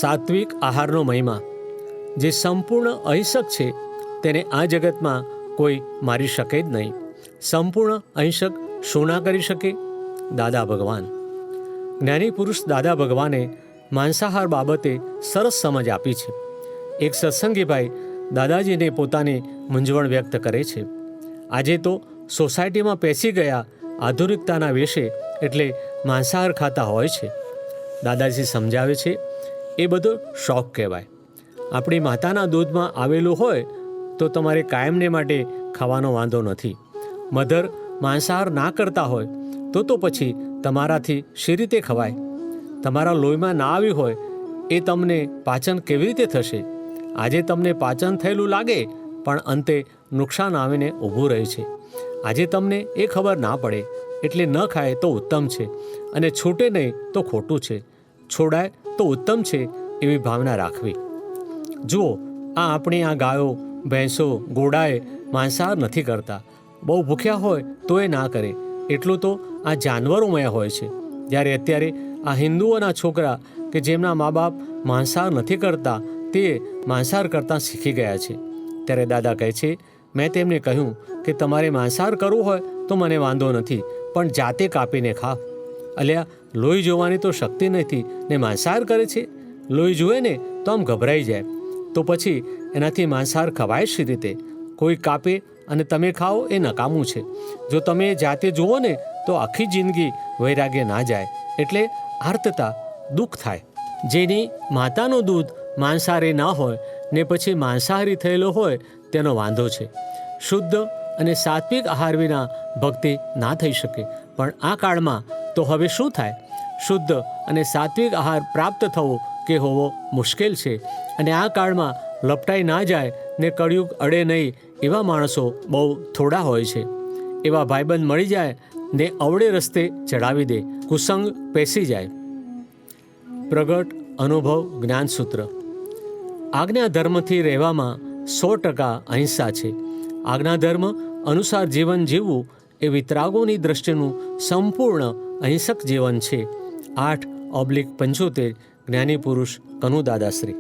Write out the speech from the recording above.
સાત્વિક આહારનો મહિમા. જે સંપૂર્ણ અહિંસક છે તેને આ જગતમાં કોઈ મારી શકે જ નહીં. સંપૂર્ણ અહિંસક શું ના કરી શકે? દાદા ભગવાન. જ્ઞાની પુરુષ દાદા ભગવાને માંસાહાર બાબતે સરસ સમજ આપી છે. એક સત્સંગી ભાઈ દાદાજીને પોતાની મૂંઝવણ વ્યક્ત કરે છે. આજે તો સોસાયટીમાં પેસી ગયા આધુનિકતાના વેશે એટલે માંસાહાર ખાતા હોય છે. દાદાજી સમજાવે છે, એ બધો શોખ કહેવાય. આપણી માતાના દૂધમાં આવેલું હોય તો તમારે કાયમને માટે ખાવાનો વાંધો નથી. મધર માંસાહાર ના કરતા હોય તો પછી તમારાથી શી રીતે ખવાય? તમારા લોહીમાં ના આવ્યું હોય એ તમને પાચન કેવી રીતે થશે? આજે તમને પાચન થયેલું લાગે પણ અંતે નુકસાન આવીને ઊભું રહે છે. આજે તમને એ ખબર ના પડે એટલે ન ખાય તો ઉત્તમ છે, અને છૂટે નહીં તો ખોટું છે. છોડાય તો ઉત્તમ છે એવી ભાવના રાખવી. જુઓ, આપણી આ ગાયો, ભેંસો, ઘોડાએ માંસાહાર નથી કરતા. બહુ ભૂખ્યા હોય તો એ ના કરે. એટલું તો આ જાનવરોમય હોય છે. જ્યારે અત્યારે આ હિન્દુઓના છોકરા કે જેમના મા બાપ માંસાહાર નથી કરતા તે માંસાહાર કરતાં શીખી ગયા છે. ત્યારે દાદા કહે છે, મેં તેમને કહ્યું કે તમારે માંસાહાર કરવું હોય તો મને વાંધો નથી, પણ જાતે કાપીને ખાવ. અલ્યા, લોહી જોવાની તો શક્તિ નથી ને માંસાહાર કરે છે? લોહી જુએ ને તો આમ ગભરાઈ જાય. તો પછી એનાથી માંસાહાર ખવાય શી રીતે? કોઈ કાપે અને તમે ખાઓ એ નકામું છે. જો તમે જાતે જુઓ ને તો આખી જિંદગી વૈરાગ્ય ના જાય, એટલે આર્તતા, દુઃખ થાય. જેની માતાનું દૂધ માંસાહારી ના હોય ને પછી માંસાહારી થયેલો હોય તેનો વાંધો છે. શુદ્ધ અને સાત્વિક આહાર વિના ભક્તિ ના થઈ શકે. પણ આ કાળમાં તો હવે શું થાય? શુદ્ધ અને સાત્વિક આહાર પ્રાપ્ત થવો કે હોવો મુશ્કેલ છે. અને આ કાળમાં લપટાઈ ના જાય ને કળિયુગ અડે નહીં એવા માણસો બહુ થોડા હોય છે. એવા ભાઈબંધ મળી જાય ને અવળે રસ્તે ચડાવી દે, કુસંગ પેસી જાય. પ્રગટ અનુભવ જ્ઞાનસૂત્ર. આજ્ઞાધર્મથી રહેવામાં 100% અહિંસા છે. આજ્ઞાધર્મ અનુસાર જીવન જીવવું એ વિતરાગોની દ્રષ્ટિનું સંપૂર્ણ અહિંસક જીવન છે. 8/75 જ્ઞાની પુરુષ કનુ દાદાશ્રી.